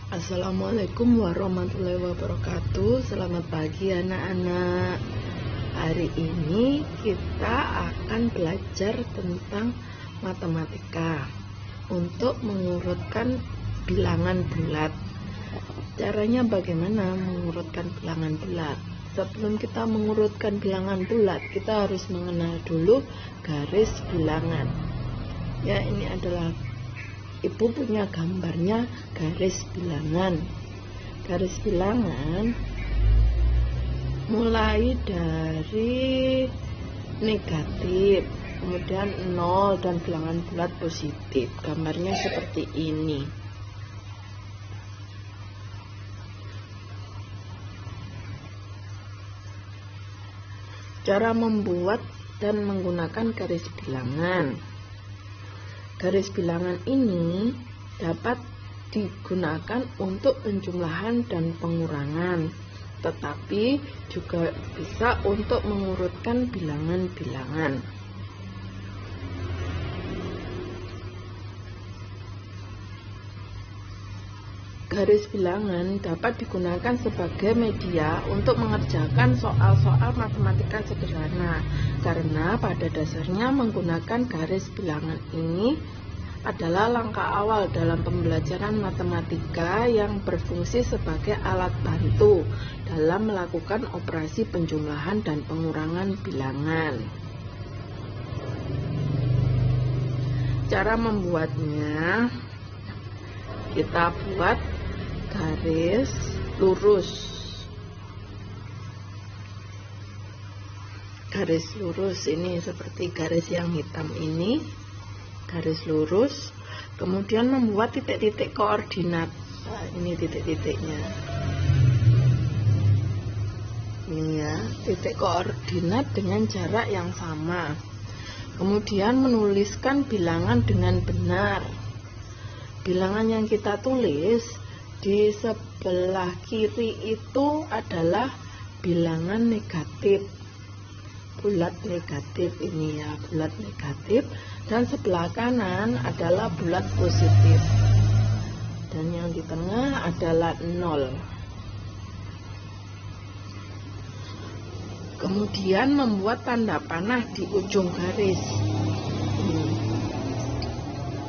Assalamualaikum warahmatullahi wabarakatuh. Selamat pagi anak-anak. Hari ini kita akan belajar tentang matematika untuk mengurutkan bilangan bulat. Caranya bagaimana mengurutkan bilangan bulat? Sebelum kita mengurutkan bilangan bulat, kita harus mengenal dulu garis bilangan. Ya, ini adalah Ibu punya gambarnya garis bilangan. Garis bilangan mulai dari negatif, kemudian 0 dan bilangan bulat positif. Gambarnya seperti ini. Cara membuat dan menggunakan garis bilangan. Garis bilangan ini dapat digunakan untuk penjumlahan dan pengurangan, tetapi juga bisa untuk mengurutkan bilangan-bilangan. Garis bilangan dapat digunakan sebagai media untuk mengerjakan soal-soal matematika sederhana, karena pada dasarnya menggunakan garis bilangan ini adalah langkah awal dalam pembelajaran matematika yang berfungsi sebagai alat bantu dalam melakukan operasi penjumlahan dan pengurangan bilangan. Cara membuatnya, kita buat garis lurus. Garis lurus ini seperti garis yang hitam ini, garis lurus. Kemudian membuat titik-titik koordinat. Nah, ini titik-titiknya. Ini ya, titik koordinat dengan jarak yang sama. Kemudian menuliskan bilangan dengan benar. Bilangan yang kita tulis di sebelah kiri itu adalah bilangan negatif, bulat negatif ini ya, bulat negatif, dan sebelah kanan adalah bulat positif, dan yang di tengah adalah 0. Kemudian membuat tanda panah di ujung garis.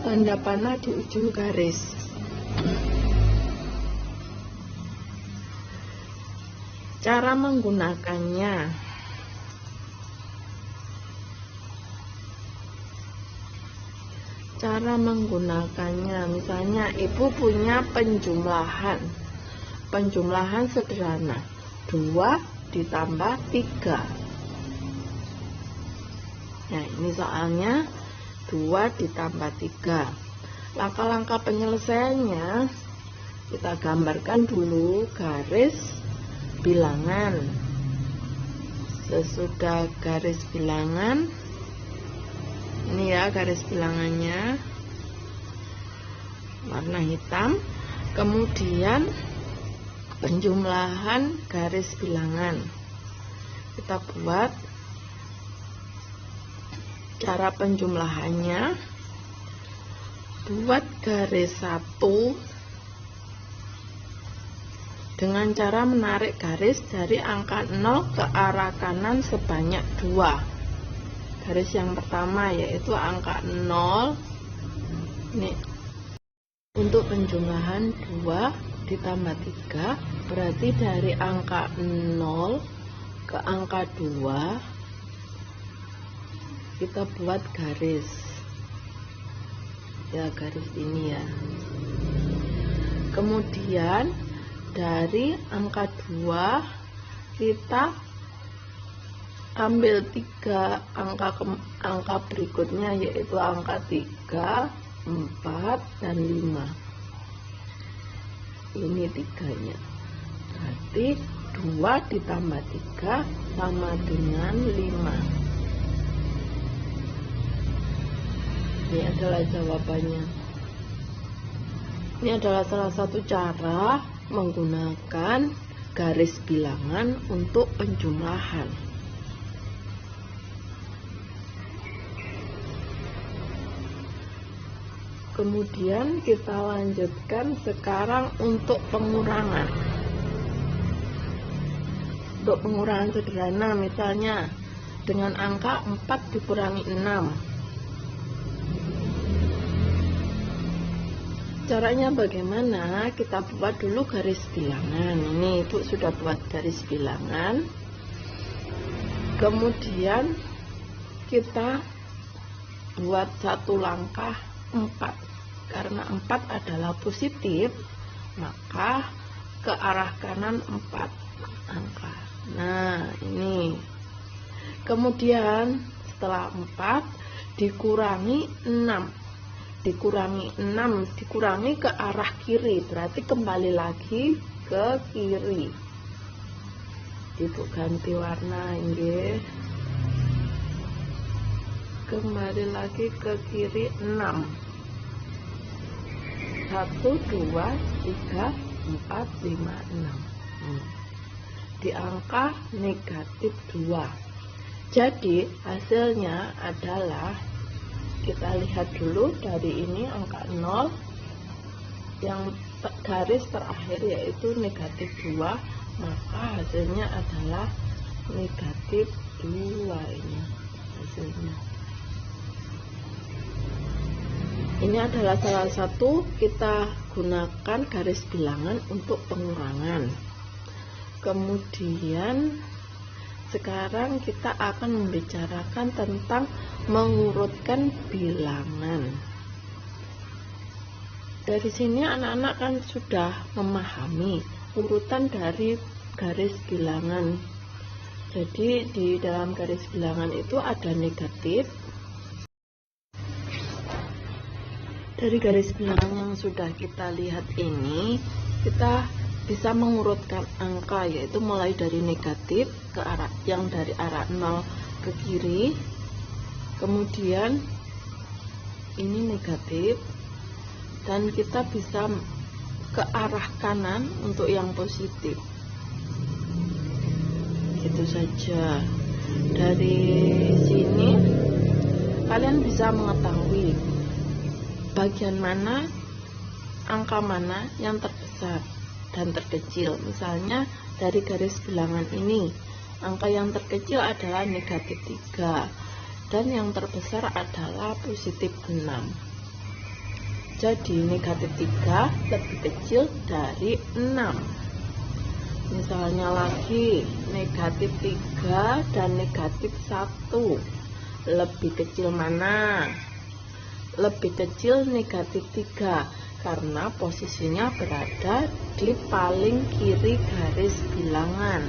Tanda panah di ujung garis. Cara menggunakannya. Cara menggunakannya, misalnya ibu punya penjumlahan. Penjumlahan sederhana. 2 ditambah 3. Nah, ini soalnya 2 ditambah 3. Langkah-langkah penyelesaiannya, kita gambarkan dulu garis bilangan. Sesudah garis bilangan, ini ya garis bilangannya warna hitam. Kemudian penjumlahan garis bilangan kita buat. Cara penjumlahannya, buat garis 1 dengan cara menarik garis dari angka 0 ke arah kanan sebanyak 2. Garis yang pertama yaitu angka 0. Ini untuk penjumlahan 2 ditambah 3, berarti dari angka 0 ke angka 2 kita buat garis. Ya, garis ini ya. Kemudian dari angka 2 kita ambil 3 angka berikutnya, yaitu angka 3, 4, dan 5. Ini 3-nya. Berarti 2 ditambah 3 sama dengan 5. Ini adalah jawabannya. Ini adalah salah satu cara menggunakan garis bilangan untuk penjumlahan. Kemudian kita lanjutkan sekarang untuk pengurangan. Untuk pengurangan sederhana, misalnya dengan angka 4 dikurangi 6. Caranya bagaimana? Kita buat dulu garis bilangan. Ini Ibu sudah buat garis bilangan. Kemudian kita buat satu langkah 4. Karena 4 adalah positif, maka ke arah kanan 4 angka. Nah, ini. Kemudian setelah 4 dikurangi 6. Dikurangi 6, dikurangi ke arah kiri, berarti kembali lagi ke kiri. Ibu ganti warna ini. Kembali lagi ke kiri 6. 1, 2, 3, 4, 5, 6. Di angka negatif 2. Jadi hasilnya adalah, kita lihat dulu dari ini angka 0, yang garis terakhir yaitu negatif 2, maka hasilnya adalah negatif 2 ini hasilnya. Ini adalah salah satu kita gunakan garis bilangan untuk pengurangan. Kemudian sekarang kita akan membicarakan tentang mengurutkan bilangan. Dari sini anak-anak kan sudah memahami urutan dari garis bilangan. Jadi di dalam garis bilangan itu ada negatif. Dari garis bilangan yang sudah kita lihat ini, kita bisa mengurutkan angka, yaitu mulai dari negatif ke arah yang dari arah 0 ke kiri. Kemudian ini negatif, dan kita bisa ke arah kanan untuk yang positif. Gitu saja. Dari sini kalian bisa mengetahui bagian mana, angka mana yang terbesar dan terkecil. Misalnya dari garis bilangan ini, angka yang terkecil adalah negatif 3 dan yang terbesar adalah positif 6. Jadi negatif 3 lebih kecil dari 6. Misalnya lagi negatif 3 dan negatif 1, lebih kecil mana? Lebih kecil negatif 3 karena posisinya berada di paling kiri garis bilangan.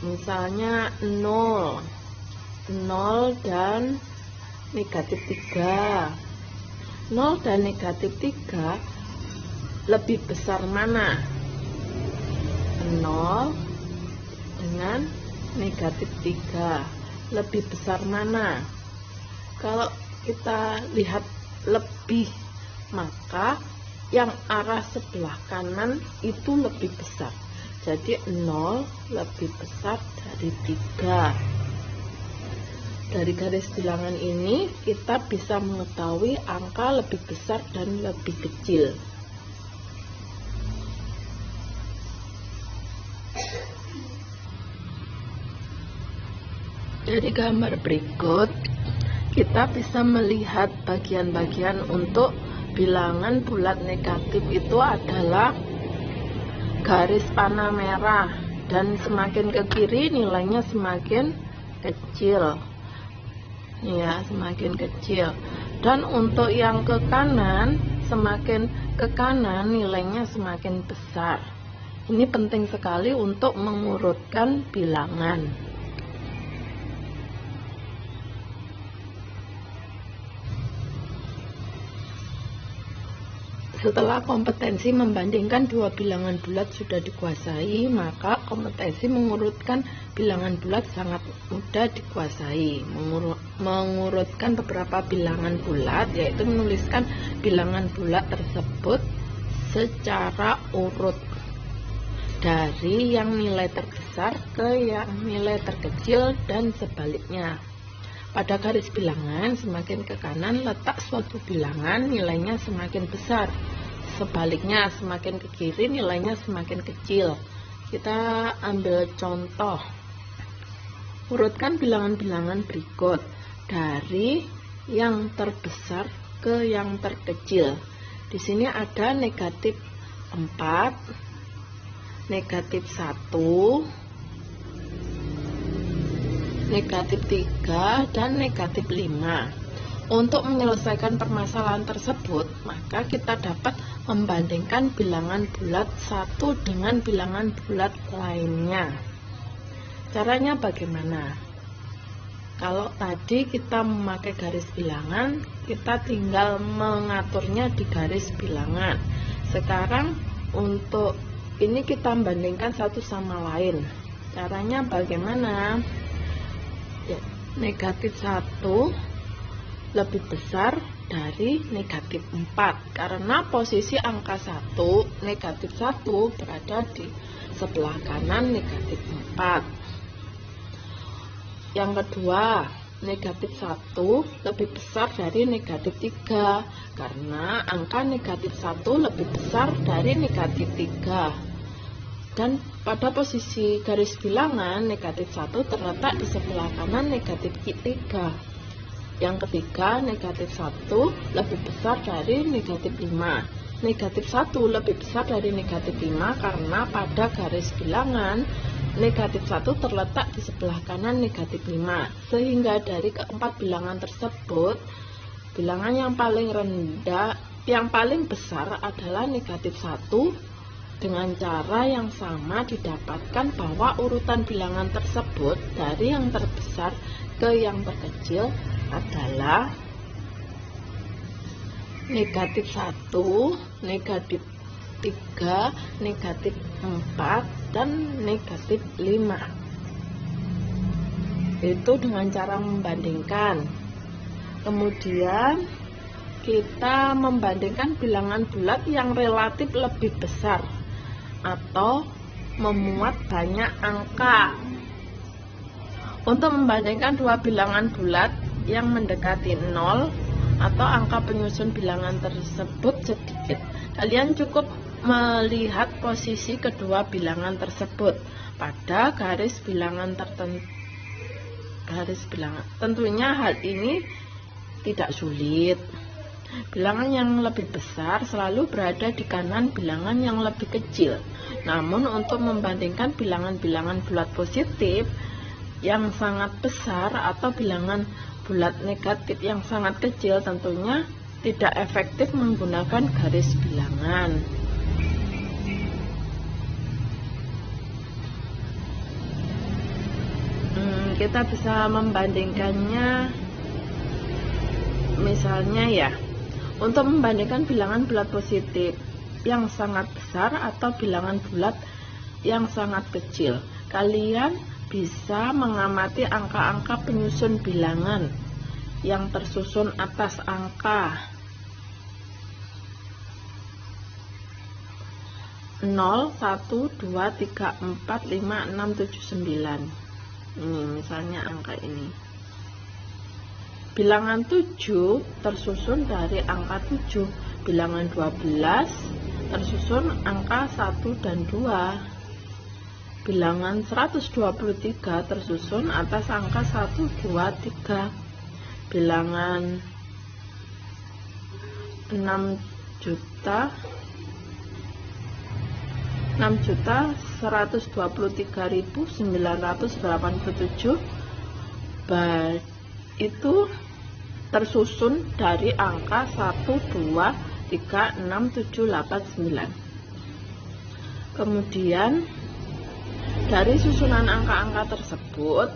Misalnya 0 dan negatif 3. 0 dan negatif 3 lebih besar mana? 0 dengan negatif 3 lebih besar mana? Kalau kita lihat lebih, maka yang arah sebelah kanan itu lebih besar. Jadi 0 lebih besar dari 3. Dari garis bilangan ini kita bisa mengetahui angka lebih besar dan lebih kecil. Dari gambar berikut, kita bisa melihat bagian-bagian untuk bilangan bulat negatif itu adalah garis panah merah, dan semakin ke kiri nilainya semakin kecil. Ya, semakin kecil. Dan untuk yang ke kanan, semakin ke kanan nilainya semakin besar. Ini penting sekali untuk mengurutkan bilangan. Setelah kompetensi membandingkan dua bilangan bulat sudah dikuasai, maka kompetensi mengurutkan bilangan bulat sangat mudah dikuasai. Mengurutkan beberapa bilangan bulat, yaitu menuliskan bilangan bulat tersebut secara urut dari yang nilai terbesar ke yang nilai terkecil dan sebaliknya. Pada garis bilangan semakin ke kanan letak suatu bilangan nilainya semakin besar. Sebaliknya semakin ke kiri nilainya semakin kecil. Kita ambil contoh. Urutkan bilangan-bilangan berikut dari yang terbesar ke yang terkecil. Di sini ada negatif 4, negatif 1, negatif 3, dan negatif 5. Untuk menyelesaikan permasalahan tersebut, maka kita dapat membandingkan bilangan bulat satu dengan bilangan bulat lainnya. Caranya bagaimana? Kalau tadi kita memakai garis bilangan, kita tinggal mengaturnya di garis bilangan. Sekarang untuk ini kita bandingkan satu sama lain. Caranya bagaimana? Ya, negatif 1 lebih besar dari negatif 4 karena posisi angka 1, negatif 1 berada di sebelah kanan negatif 4. Yang kedua, negatif 1 lebih besar dari negatif 3 karena angka negatif 1 lebih besar dari negatif 3. Dan pada posisi garis bilangan negatif 1 terletak di sebelah kanan negatif 3. Yang ketiga, negatif 1 lebih besar dari negatif 5. Negatif 1 lebih besar dari negatif 5 karena pada garis bilangan negatif 1 terletak di sebelah kanan negatif 5. Sehingga dari keempat bilangan tersebut, bilangan yang paling besar adalah negatif 1. Dengan cara yang sama didapatkan bahwa urutan bilangan tersebut dari yang terbesar ke yang terkecil adalah negatif 1, negatif 3, negatif 4, dan negatif 5. Itu dengan cara membandingkan. Kemudian kita membandingkan bilangan bulat yang relatif lebih besar atau memuat banyak angka. Untuk membandingkan dua bilangan bulat yang mendekati 0 atau angka penyusun bilangan tersebut sedikit, kalian cukup melihat posisi kedua bilangan tersebut pada garis bilangan tertentu. Tentunya hal ini tidak sulit. Bilangan yang lebih besar selalu berada di kanan bilangan yang lebih kecil. Namun untuk membandingkan bilangan-bilangan bulat positif yang sangat besar atau bilangan bulat negatif yang sangat kecil, tentunya tidak efektif menggunakan garis bilangan. Kita bisa membandingkannya, misalnya ya, untuk membandingkan bilangan bulat positif yang sangat besar atau bilangan bulat yang sangat kecil, kalian bisa mengamati angka-angka penyusun bilangan yang tersusun atas angka 0, 1, 2, 3, 4, 5, 6, 7, 9. Ini misalnya angka ini. Bilangan 7 tersusun dari angka 7. Bilangan 12 tersusun angka 1 dan 2. Bilangan 123 tersusun atas angka 1, 2, 3. Bilangan 6.123.987 itu tersusun dari angka 1, 2, 3, 6, 7, 8, 9. Kemudian dari susunan angka-angka tersebut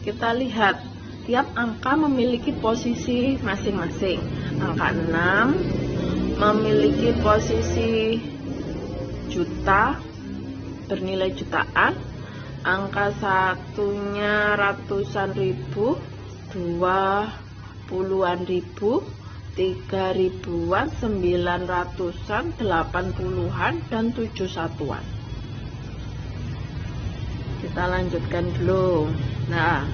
kita lihat tiap angka memiliki posisi masing-masing. Angka 6 memiliki posisi juta, bernilai jutaan. Angka satunya ratusan ribu, 2 puluhan ribu, 3 ribuan, 900-an, 80-an, dan 7 satuan. Kita lanjutkan dulu. Nah,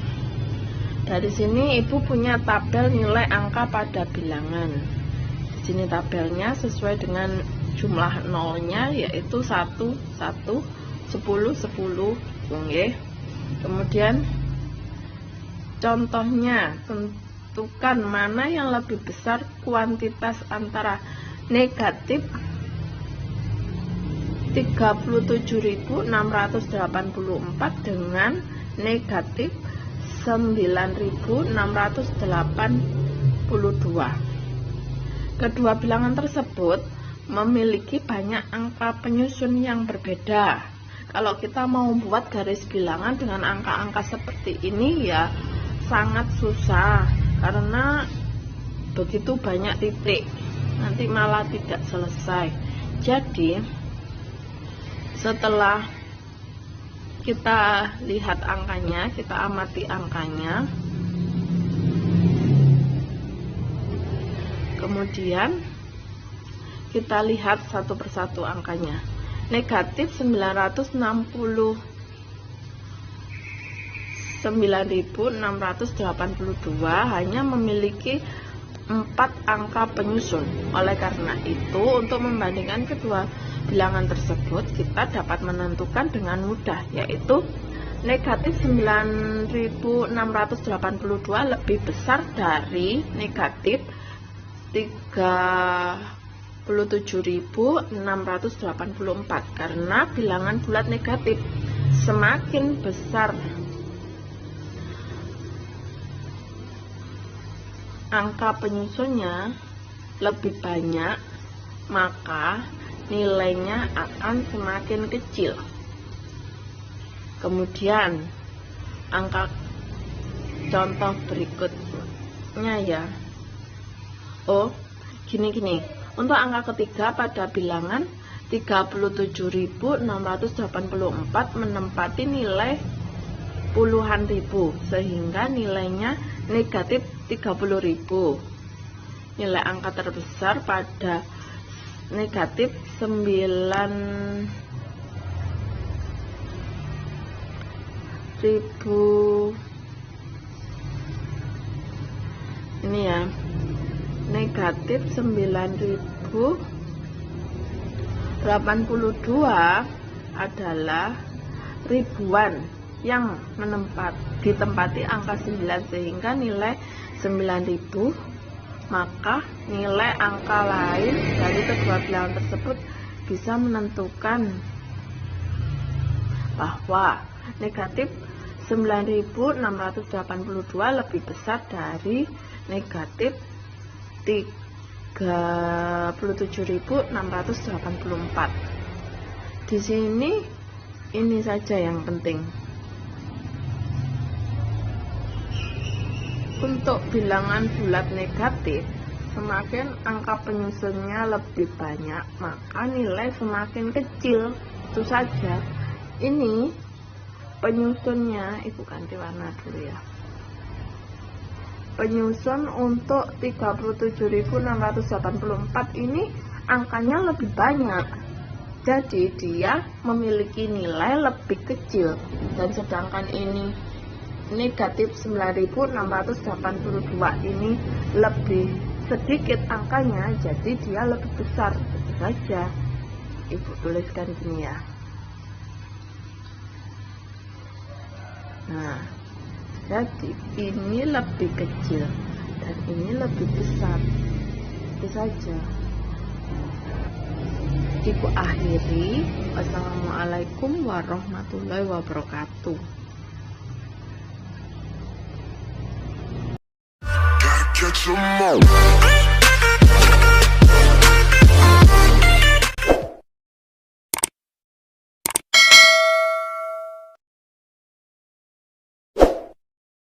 Dari sini Ibu punya tabel nilai angka pada bilangan. Di sini tabelnya sesuai dengan jumlah nolnya, yaitu 1, 1, 10, 10. Oke. Kemudian contohnya, tentukan mana yang lebih besar kuantitas antara negatif 37.684 dengan negatif 9.682. Kedua bilangan tersebut memiliki banyak angka penyusun yang berbeda. Kalau kita mau buat garis bilangan dengan angka-angka seperti ini ya sangat susah, karena begitu banyak titik, nanti malah tidak selesai. Jadi setelah kita lihat angkanya, kita amati angkanya, kemudian kita lihat satu persatu angkanya. Negatif 999.682 hanya memiliki 4 angka penyusun. Oleh karena itu, untuk membandingkan kedua bilangan tersebut, kita dapat menentukan dengan mudah, yaitu negatif 9.682 lebih besar dari negatif 37.684, karena bilangan bulat negatif. Semakin besar angka penyusunnya lebih banyak, maka nilainya akan semakin kecil. Kemudian angka contoh berikutnya ya. Oh, gini. Untuk angka ketiga pada bilangan 37.684 menempati nilai puluhan ribu, sehingga nilainya negatif 30.000. Nilai angka terbesar pada negatif 9.000 ini ya, negatif 9.082 adalah ribuan yang ditempati angka 9, sehingga nilai 9.000, maka nilai angka lain dari kedua bilangan tersebut bisa menentukan bahwa negatif 9.682 lebih besar dari negatif 37.684. Di sini ini saja yang penting. Untuk bilangan bulat negatif, semakin angka penyusunnya lebih banyak, maka nilai semakin kecil. Itu saja. Ini penyusunnya, Ibu ganti warna dulu ya. Penyusun untuk 37.684 ini angkanya lebih banyak, jadi dia memiliki nilai lebih kecil. Dan sedangkan ini negatif 9.682 ini lebih sedikit angkanya, jadi dia lebih besar. Itu saja. Ibu tuliskan gini ya. Nah, jadi ini lebih kecil dan ini lebih besar. Itu saja. Ibu akhiri. Wassalamualaikum warahmatullahi wabarakatuh. Catch 'em all.